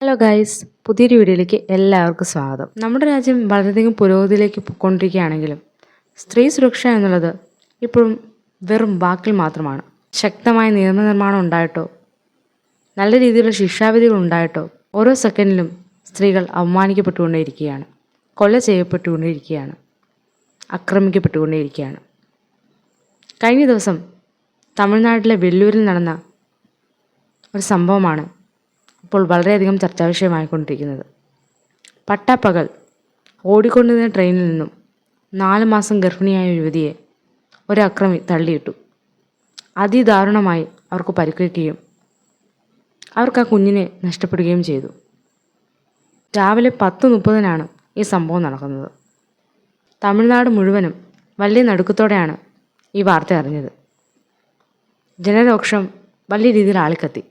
Hello guys, പുതിയൊരു വീഡിയോയിലേക്ക് എല്ലാവർക്കും സ്വാഗതം. നമ്മുടെ രാജ്യം വളരെയധികം പുരോഗതിയിലേക്ക് പോയിക്കൊണ്ടിരിക്കുകയാണെങ്കിലും സ്ത്രീ സുരക്ഷ എന്നുള്ളത് ഇപ്പോഴും വെറും വാക്കിൽ മാത്രമാണ്. ശക്തമായ നിയമനിർമ്മാണം ഉണ്ടായിട്ടോ നല്ല രീതിയിലുള്ള ശിക്ഷാവിധികൾ ഉണ്ടായിട്ടോ ഓരോ സെക്കൻഡിലും സ്ത്രീകൾ അവമാനിക്കപ്പെട്ടുകൊണ്ടേയിരിക്കുകയാണ്, കൊല ചെയ്യപ്പെട്ടുകൊണ്ടേയിരിക്കുകയാണ്, ആക്രമിക്കപ്പെട്ടുകൊണ്ടേയിരിക്കുകയാണ്. കഴിഞ്ഞ ദിവസം തമിഴ്നാട്ടിലെ വെല്ലൂരിൽ നടന്ന ഒരു സംഭവമാണ് ഇപ്പോൾ വളരെയധികം ചർച്ചാ വിഷയമായിക്കൊണ്ടിരിക്കുന്നത്. പട്ടാപ്പകൽ ഓടിക്കൊണ്ടിരുന്ന ട്രെയിനിൽ നിന്നും 4 മാസം ഗർഭിണിയായ യുവതിയെ ഒരു അക്രമി തള്ളിയിട്ടു. അതിദാരുണമായി അവർക്ക് പരിക്കേൽക്കുകയും അവർക്ക് ആ കുഞ്ഞിനെ നഷ്ടപ്പെടുകയും ചെയ്തു. രാവിലെ 10:30 ഈ സംഭവം നടക്കുന്നത്. തമിഴ്നാട് മുഴുവനും വലിയ നടുക്കത്തോടെയാണ് ഈ വാർത്ത അറിഞ്ഞത്. ജനരോക്ഷം വലിയ രീതിയിൽ ആളിക്കത്തി.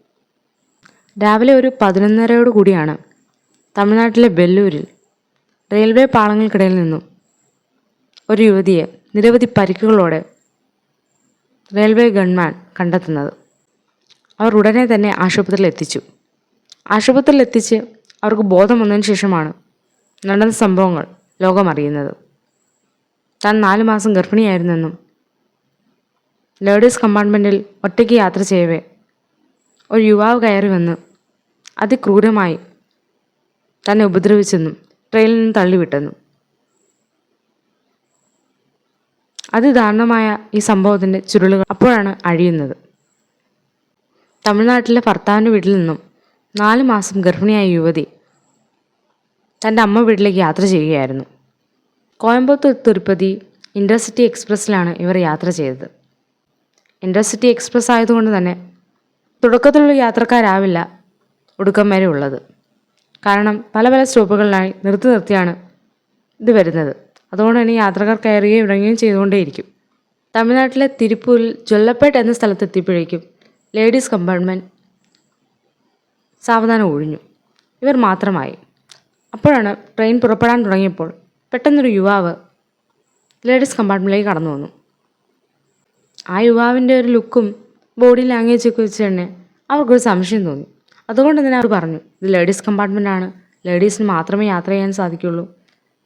രാവിലെ ഒരു 11:30 കൂടിയാണ് തമിഴ്നാട്ടിലെ വെല്ലൂരിൽ റെയിൽവേ പാളങ്ങൾക്കിടയിൽ നിന്നും ഒരു യുവതിയെ നിരവധി പരിക്കുകളോടെ റെയിൽവേ ഗൺമാൻ കണ്ടെത്തുന്നത്. അവർ ഉടനെ തന്നെ ആശുപത്രിയിൽ എത്തിച്ചു. ആശുപത്രിയിൽ എത്തിച്ച് അവർക്ക് ബോധം വന്നതിന് ശേഷമാണ് നടന്ന സംഭവങ്ങൾ ലോകമറിയുന്നത്. താൻ 4 മാസം ഗർഭിണിയായിരുന്നെന്നും ലേഡീസ് കമ്പാർട്ട്മെൻറ്റിൽ ഒറ്റയ്ക്ക് യാത്ര ചെയ്യവേ ഒരു യുവാവ് കയറി വന്ന് അതിക്രൂരമായി തന്നെ ഉപദ്രവിച്ചെന്നും ട്രെയിനിൽ നിന്ന് തള്ളിവിട്ടെന്നും. അതിദാരുണമായ ഈ സംഭവത്തിൻ്റെ ചുരുളുകൾ അപ്പോഴാണ് അഴിയുന്നത്. തമിഴ്നാട്ടിലെ ഭർത്താവിൻ്റെ വീട്ടിൽ നിന്നും 4 മാസം ഗർഭിണിയായ യുവതി തൻ്റെ അമ്മ വീട്ടിലേക്ക് യാത്ര ചെയ്യുകയായിരുന്നു. കോയമ്പത്തൂർ തിരുപ്പതി ഇൻ്റർസിറ്റി എക്സ്പ്രസ്സിലാണ് ഇവർ യാത്ര ചെയ്തത്. ഇൻ്റർസിറ്റി എക്സ്പ്രസ് ആയതുകൊണ്ട് തന്നെ തുടക്കത്തിലുള്ള യാത്രക്കാരാവില്ല ഒടുക്കം വരെ ഉള്ളത്. കാരണം പല പല സ്റ്റോപ്പുകളിലായി നിർത്തിയാണ് ഇത് വരുന്നത്. അതുകൊണ്ട് തന്നെ യാത്രക്കാർ കയറുകയും ഇറങ്ങുകയും ചെയ്തുകൊണ്ടേയിരിക്കും. തമിഴ്നാട്ടിലെ തിരുപ്പൂരിൽ ജൊല്ലപ്പേട്ട് എന്ന സ്ഥലത്തെത്തിയപ്പോഴേക്കും ലേഡീസ് കമ്പാർട്ട്മെൻറ്റ് സാവധാനം ഒഴിഞ്ഞു. ഇവർ മാത്രമായി. അപ്പോഴാണ് ട്രെയിൻ പുറപ്പെടാൻ തുടങ്ങിയപ്പോൾ പെട്ടെന്നൊരു യുവാവ് ലേഡീസ് കമ്പാർട്ട്മെൻറ്റിലേക്ക് കടന്നു വന്നു. ആ യുവാവിൻ്റെ ഒരു ലുക്കും ബോഡി ലാംഗ്വേജൊക്കെ വെച്ച് തന്നെ അവർക്കൊരു സംശയം തോന്നി. അതുകൊണ്ട് തന്നെ അവർ പറഞ്ഞു, ഇത് ലേഡീസ് കമ്പാർട്ട്മെൻറ്റാണ്, ലേഡീസിന് മാത്രമേ യാത്ര ചെയ്യാൻ സാധിക്കുള്ളൂ,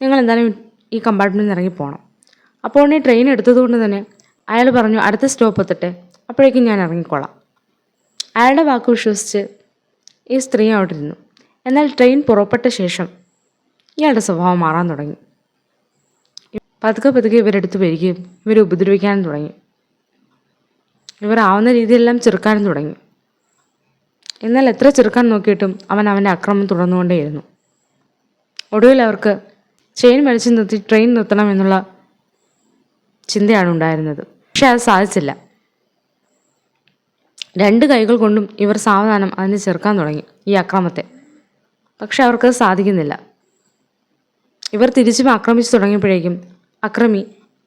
നിങ്ങൾ എന്തായാലും ഈ കമ്പാർട്ട്മെൻറ്റിൽ നിന്ന് ഇറങ്ങിപ്പോകണം. അപ്പോൾ ഈ ട്രെയിൻ എടുത്തതുകൊണ്ട് തന്നെ അയാൾ പറഞ്ഞു, അടുത്ത സ്റ്റോപ്പ് എത്തട്ടെ, അപ്പോഴേക്കും ഞാൻ ഇറങ്ങിക്കോളാം. അയാളുടെ വാക്ക് വിശ്വസിച്ച് ഈ സ്ത്രീ അവിടെ ഇരുന്നു. എന്നാൽ ട്രെയിൻ പുറപ്പെട്ട ശേഷം ഇയാളുടെ സ്വഭാവം മാറാൻ തുടങ്ങി. പതുക്കെ ഇവരെടുത്ത് വരികയും ഇവരെ ഉപദ്രവിക്കാനും തുടങ്ങി. ഇവർ ആവുന്ന രീതിയിലെല്ലാം ചെറുക്കാനും തുടങ്ങി. എന്നാൽ എത്ര ചെറുക്കാൻ നോക്കിയിട്ടും അവൻ്റെ അക്രമം തുടർന്നുകൊണ്ടേയിരുന്നു. ഒടുവിൽ അവർക്ക് ചെയിൻ വലിച്ചു നിർത്തി ട്രെയിൻ നിർത്തണം എന്നുള്ള ചിന്തയാണ് ഉണ്ടായിരുന്നത്. പക്ഷെ അത് സാധിച്ചില്ല. 2 കൈകൾ കൊണ്ടും ഇവർ സാവധാനം അതിനെ ചെറുക്കാൻ തുടങ്ങി ഈ അക്രമത്തെ. പക്ഷെ അവർക്കത് സാധിക്കുന്നില്ല. ഇവർ തിരിച്ചും ആക്രമിച്ചു തുടങ്ങിയപ്പോഴേക്കും അക്രമി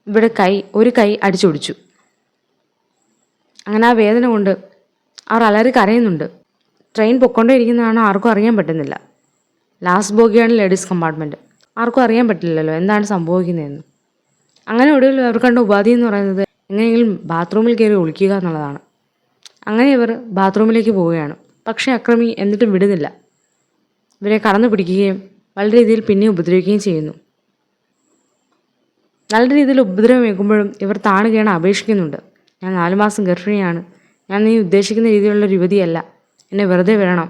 ഇവിടെ ഒരു കൈ അടിച്ചൊടിച്ചു. അങ്ങനെ ആ വേദന കൊണ്ട് അവർ അലറി കരയുന്നുണ്ട്. ട്രെയിൻ പൊക്കൊണ്ടേയിരിക്കുന്നതാണ്, ആർക്കും അറിയാൻ പറ്റുന്നില്ല. ലാസ്റ്റ് ബോഗിയാണ് ലേഡീസ് കമ്പാർട്ട്മെൻറ്റ്. ആർക്കും അറിയാൻ പറ്റില്ലല്ലോ എന്താണ് സംഭവിക്കുന്നതെന്ന്. അങ്ങനെ ഒടുവിൽ അവർ കണ്ട ഉപാധി എന്ന് പറയുന്നത് എങ്ങനെയെങ്കിലും ബാത്റൂമിൽ കയറി ഒളിക്കുക എന്നുള്ളതാണ്. അങ്ങനെ ഇവർ ബാത്റൂമിലേക്ക് പോവുകയാണ്. പക്ഷേ അക്രമി എന്നിട്ടും വിടുന്നില്ല. ഇവരെ കടന്നു പിടിക്കുകയും വളരെ രീതിയിൽ പിന്നെ ഉപദ്രവിക്കുകയും ചെയ്യുന്നു. നല്ല രീതിയിൽ ഉപദ്രവം ഏൽക്കുമ്പോഴും ഇവർ താണുകയാണ്, അപേക്ഷിക്കുന്നുണ്ട്. ഞാൻ 4 മാസം ഗർഭിണിയാണ്, ഞാൻ നീ ഉദ്ദേശിക്കുന്ന രീതിയിലുള്ള യുവതിയല്ല, എന്നെ വെറുതെ വിടണം,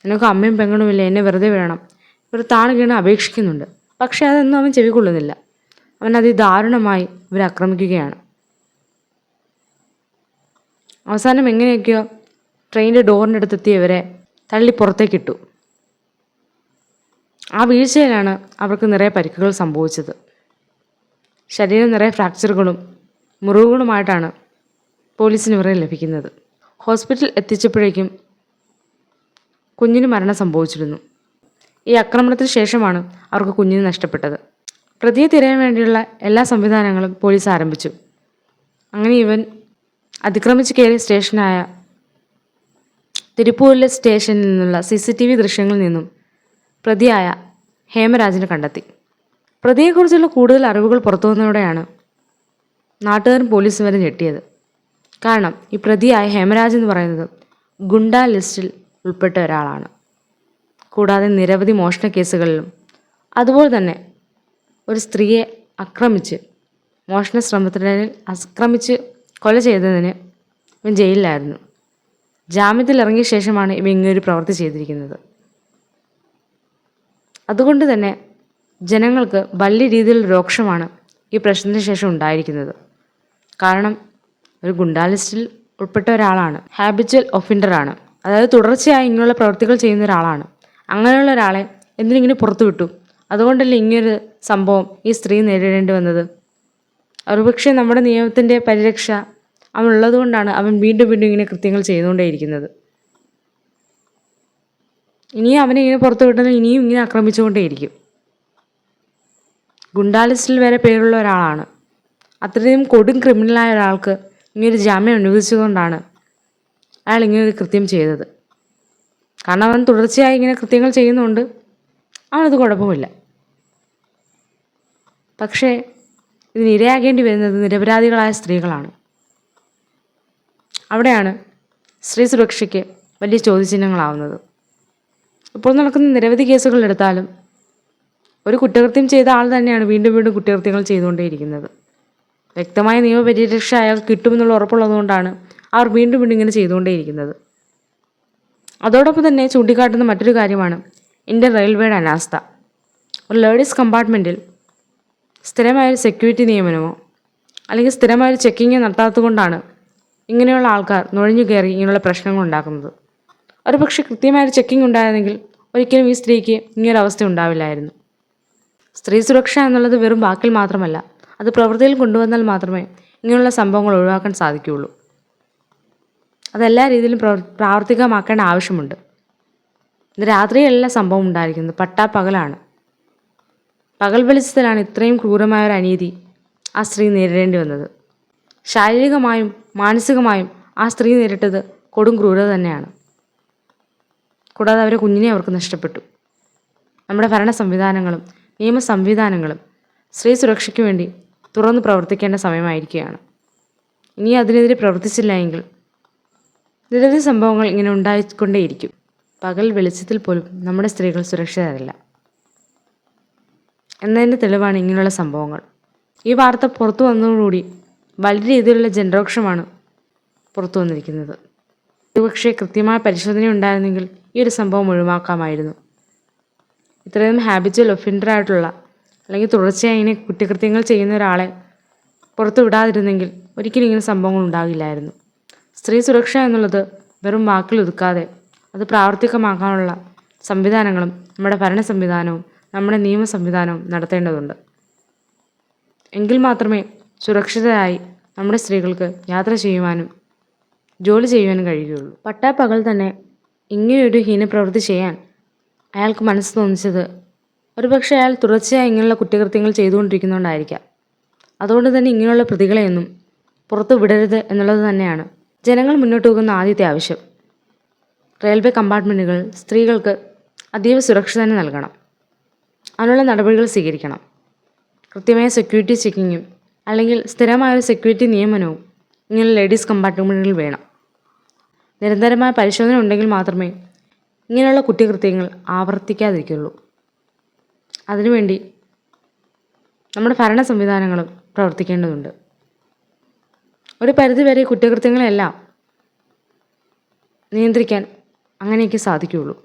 നിനക്ക് അമ്മയും പെങ്ങളുമില്ല, എന്നെ വെറുതെ വിടണം. ഇവർ താണുകയാണ്, അപേക്ഷിക്കുന്നുണ്ട്. പക്ഷേ അതൊന്നും അവൻ ചെവിക്കൊള്ളുന്നില്ല. അവൻ അതിദാരുണമായി ഇവരെ ആക്രമിക്കുകയാണ്. അവസാനം എങ്ങനെയൊക്കെയോ ട്രെയിനിൻ്റെ ഡോറിൻ്റെ അടുത്തെത്തി ഇവരെ തള്ളി പുറത്തേക്കിട്ടു. ആ വീഴ്ചയിലാണ് അവർക്ക് നിറയെ പരിക്കുകൾ സംഭവിച്ചത്. ശരീരം നിറയെ ഫ്രാക്ചറുകളും മുറിവുകളുമായിട്ടാണ് പോലീസിന് ഇവരെ ലഭിക്കുന്നത്. ഹോസ്പിറ്റലിൽ എത്തിച്ചപ്പോഴേക്കും കുഞ്ഞിന് മരണം സംഭവിച്ചിരുന്നു. ഈ ആക്രമണത്തിന് ശേഷമാണ് അവർക്ക് കുഞ്ഞിന് നഷ്ടപ്പെട്ടത്. പ്രതിയെ തിരയാൻ വേണ്ടിയുള്ള എല്ലാ സംവിധാനങ്ങളും പോലീസ് ആരംഭിച്ചു. അങ്ങനെ ഇവൻ അതിക്രമിച്ച് കയറിയ സ്റ്റേഷനായ തിരുപ്പൂരിലെ സ്റ്റേഷനിൽ നിന്നുള്ള CCTV ദൃശ്യങ്ങളിൽ നിന്നും പ്രതിയായ ഹേമരാജിനെ കണ്ടെത്തി. പ്രതിയെക്കുറിച്ചുള്ള കൂടുതൽ അറിവുകൾ പുറത്തു വന്നതോടെയാണ് നാട്ടുകാരും പോലീസും വരെ ഞെട്ടിയത്. കാരണം ഈ പ്രതിയായ ഹേമരാജ് എന്ന് പറയുന്നത് ഗുണ്ട ലിസ്റ്റിൽ ഉൾപ്പെട്ട ഒരാളാണ്. കൂടാതെ നിരവധി മോഷണ കേസുകളിലും അതുപോലെ തന്നെ ഒരു സ്ത്രീയെ ആക്രമിച്ച് മോഷണ ശ്രമത്തിനിടയിൽ ആക്രമിച്ച് കൊല ചെയ്തതിന് ഇവൻ ജയിലിലായിരുന്നു. ജാമ്യത്തിൽ ഇറങ്ങിയ ശേഷമാണ് ഇവ ഇങ്ങനൊരു പ്രവൃത്തി ചെയ്തിരിക്കുന്നത്. അതുകൊണ്ട് തന്നെ ജനങ്ങൾക്ക് വലിയ രീതിയിലുള്ള രോക്ഷമാണ് ഈ പ്രശ്നത്തിന് ശേഷം ഉണ്ടായിരിക്കുന്നത്. കാരണം ഒരു ഗുണ്ടാ ലിസ്റ്റിൽ ഉൾപ്പെട്ട ഒരാളാണ്, ഹാബിച്വൽ ഒഫൻഡറാണ്, അതായത് തുടർച്ചയായി ഇങ്ങനെയുള്ള പ്രവൃത്തികൾ ചെയ്യുന്ന ഒരാളാണ്. അങ്ങനെയുള്ള ഒരാളെ എന്തിനിങ്ങനെ പുറത്തു വിട്ടു? അതുകൊണ്ടല്ലേ ഇങ്ങനൊരു സംഭവം ഈ സ്ത്രീ നേരിടേണ്ടി വന്നത്. ഒരുപക്ഷെ നമ്മുടെ നിയമത്തിൻ്റെ പരിരക്ഷ അവനുള്ളത് കൊണ്ടാണ് അവൻ വീണ്ടും വീണ്ടും ഇങ്ങനെ കൃത്യങ്ങൾ ചെയ്തുകൊണ്ടേയിരിക്കുന്നത്. ഇനിയും അവനെ ഇങ്ങനെ പുറത്തു വിട്ടുന്നത് ഇനിയും ഇങ്ങനെ ആക്രമിച്ചുകൊണ്ടേയിരിക്കും. ഗുണ്ടാ ലിസ്റ്റിൽ വരെ പേരുള്ള ഒരാളാണ്. അത്രയും കൊടും ക്രിമിനലായ ഒരാൾക്ക് ഇങ്ങനൊരു ജാമ്യം അനുവദിച്ചുകൊണ്ടാണ് അയാൾ ഇങ്ങനൊരു കൃത്യം ചെയ്തത്. കാരണം അവൻ തുടർച്ചയായി ഇങ്ങനെ കൃത്യങ്ങൾ ചെയ്യുന്നതുകൊണ്ട് അവനത് കുഴപ്പമില്ല. പക്ഷേ ഇതിനിരയാകേണ്ടി വരുന്നത് നിരപരാധികളായ സ്ത്രീകളാണ്. അവിടെയാണ് സ്ത്രീ സുരക്ഷയ്ക്ക് വലിയ ചോദ്യചിഹ്നങ്ങളാവുന്നത്. ഇപ്പോൾ നടക്കുന്ന നിരവധി കേസുകളെടുത്താലും ഒരു കുറ്റകൃത്യം ചെയ്ത ആൾ തന്നെയാണ് വീണ്ടും വീണ്ടും കുറ്റകൃത്യങ്ങൾ ചെയ്തുകൊണ്ടേയിരിക്കുന്നത്. വ്യക്തമായ നിയമപരിരക്ഷ അയാൾക്ക് കിട്ടുമെന്നുള്ള ഉറപ്പുള്ളതുകൊണ്ടാണ് അവർ വീണ്ടും വീണ്ടും ഇങ്ങനെ ചെയ്തുകൊണ്ടേയിരിക്കുന്നത്. അതോടൊപ്പം തന്നെ ചൂണ്ടിക്കാട്ടുന്ന മറ്റൊരു കാര്യമാണ് ഇന്ത്യൻ റെയിൽവേയുടെ അനാസ്ഥ. ഒരു ലേഡീസ് കമ്പാർട്ട്മെൻറ്റിൽ സ്ഥിരമായൊരു സെക്യൂരിറ്റി നിയമനമോ അല്ലെങ്കിൽ സ്ഥിരമായൊരു ചെക്കിങ്ങോ നടത്താത്തതുകൊണ്ടാണ് ഇങ്ങനെയുള്ള ആൾക്കാർ നുഴഞ്ഞു കയറി ഇങ്ങനെയുള്ള പ്രശ്നങ്ങൾ ഉണ്ടാക്കുന്നത്. ഒരു പക്ഷേ കൃത്യമായൊരു ചെക്കിംഗ് ഉണ്ടായിരുന്നെങ്കിൽ ഒരിക്കലും ഈ സ്ത്രീക്ക് ഇങ്ങനൊരവസ്ഥ ഉണ്ടാവില്ലായിരുന്നു. സ്ത്രീ സുരക്ഷ എന്നുള്ളത് വെറും വാക്കിൽ മാത്രമല്ല, അത് പ്രവൃത്തിയിൽ കൊണ്ടുവന്നാൽ മാത്രമേ ഇങ്ങനെയുള്ള സംഭവങ്ങൾ ഒഴിവാക്കാൻ സാധിക്കുകയുള്ളൂ. അതെല്ലാ രീതിയിലും പ്രാവർത്തികമാക്കേണ്ട ആവശ്യമുണ്ട്. ഇന്ന് രാത്രിയല്ല സംഭവം ഉണ്ടായിരിക്കുന്നത്, പട്ടാപ്പകലാണ്. പകൽ വെളിച്ചത്തിലാണ് ഇത്രയും ക്രൂരമായ ഒരു അനീതി ആ സ്ത്രീ നേരിടേണ്ടി വന്നത്. ശാരീരികമായും മാനസികമായും ആ സ്ത്രീ നേരിട്ടത് കൊടും ക്രൂരത തന്നെയാണ്. കൂടാതെ അവരെ കുഞ്ഞിനെ അവർക്ക് നഷ്ടപ്പെട്ടു. നമ്മുടെ ഭരണ സംവിധാനങ്ങളും നിയമ സംവിധാനങ്ങളും സ്ത്രീ സുരക്ഷയ്ക്ക് വേണ്ടി തുറന്ന് പ്രവർത്തിക്കേണ്ട സമയമായിരിക്കുകയാണ്. ഇനി അതിനെതിരെ പ്രവർത്തിച്ചില്ല എങ്കിൽ നിരവധി സംഭവങ്ങൾ ഇങ്ങനെ ഉണ്ടായിക്കൊണ്ടേയിരിക്കും. പകൽ വെളിച്ചത്തിൽ പോലും നമ്മുടെ സ്ത്രീകൾ സുരക്ഷിതരല്ല എന്നതിൻ്റെ തെളിവാണ് ഇങ്ങനെയുള്ള സംഭവങ്ങൾ. ഈ വാർത്ത പുറത്തു വന്നതോടുകൂടി വലിയ രീതിയിലുള്ള ജനരോക്ഷമാണ് പുറത്തു വന്നിരിക്കുന്നത്. ഒരുപക്ഷെ കൃത്യമായ പരിശോധന ഉണ്ടായിരുന്നെങ്കിൽ ഈ ഒരു സംഭവം ഒഴിവാക്കാമായിരുന്നു. ഇത്രയും ഹാബിച്വൽ ഒഫൻഡറായിട്ടുള്ള അല്ലെങ്കിൽ തുടർച്ചയായി ഇങ്ങനെ കുറ്റകൃത്യങ്ങൾ ചെയ്യുന്ന ഒരാളെ പുറത്തു വിടാതിരുന്നെങ്കിൽ ഒരിക്കലും ഇങ്ങനെ സംഭവങ്ങൾ ഉണ്ടാകില്ലായിരുന്നു. സ്ത്രീ സുരക്ഷ എന്നുള്ളത് വെറും വാക്കിൽ ഒതുക്കാതെ അത് പ്രാവർത്തികമാക്കാനുള്ള സംവിധാനങ്ങളും നമ്മുടെ ഭരണ സംവിധാനവും നമ്മുടെ നിയമ സംവിധാനവും നടത്തേണ്ടതുണ്ട്. എങ്കിൽ മാത്രമേ സുരക്ഷിതരായി നമ്മുടെ സ്ത്രീകൾക്ക് യാത്ര ചെയ്യുവാനും ജോലി ചെയ്യുവാനും കഴിയുകയുള്ളൂ. പട്ടാപ്പകൽ തന്നെ ഇങ്ങനെയൊരു ഹീനപ്രവൃത്തി ചെയ്യാൻ അയാൾക്ക് മനസ്സ് തോന്നിച്ചത് ഒരുപക്ഷെ അയാൾ തുടർച്ചയായി ഇങ്ങനെയുള്ള കുറ്റകൃത്യങ്ങൾ ചെയ്തുകൊണ്ടിരിക്കുന്നതുകൊണ്ടായിരിക്കാം. അതുകൊണ്ട് തന്നെ ഇങ്ങനെയുള്ള പ്രതികളെയൊന്നും പുറത്തു വിടരുത് എന്നുള്ളത് തന്നെയാണ് ജനങ്ങൾ മുന്നോട്ട് പോകുന്ന ആദ്യത്തെ ആവശ്യം. റെയിൽവേ കമ്പാർട്ട്മെൻറ്റുകൾ സ്ത്രീകൾക്ക് അതീവ സുരക്ഷ തന്നെ നൽകണം. അതിനുള്ള നടപടികൾ സ്വീകരിക്കണം. കൃത്യമായ സെക്യൂരിറ്റി ചെക്കിങ്ങും അല്ലെങ്കിൽ സ്ഥിരമായൊരു സെക്യൂരിറ്റി നിയമനവും ഇങ്ങനെ ലേഡീസ് കമ്പാർട്ട്മെൻറ്റുകളിൽ വേണം. നിരന്തരമായ പരിശോധന ഉണ്ടെങ്കിൽ മാത്രമേ ഇങ്ങനെയുള്ള കുറ്റകൃത്യങ്ങൾ ആവർത്തിക്കാതിരിക്കുള്ളൂ. അതിനുവേണ്ടി നമ്മുടെ ഭരണ സംവിധാനങ്ങളും പ്രവർത്തിക്കേണ്ടതുണ്ട്. ഒരു പരിധിവരെ കുറ്റകൃത്യങ്ങളെല്ലാം നിയന്ത്രിക്കാൻ അങ്ങനെയൊക്കെ സാധിക്കുകയുള്ളൂ.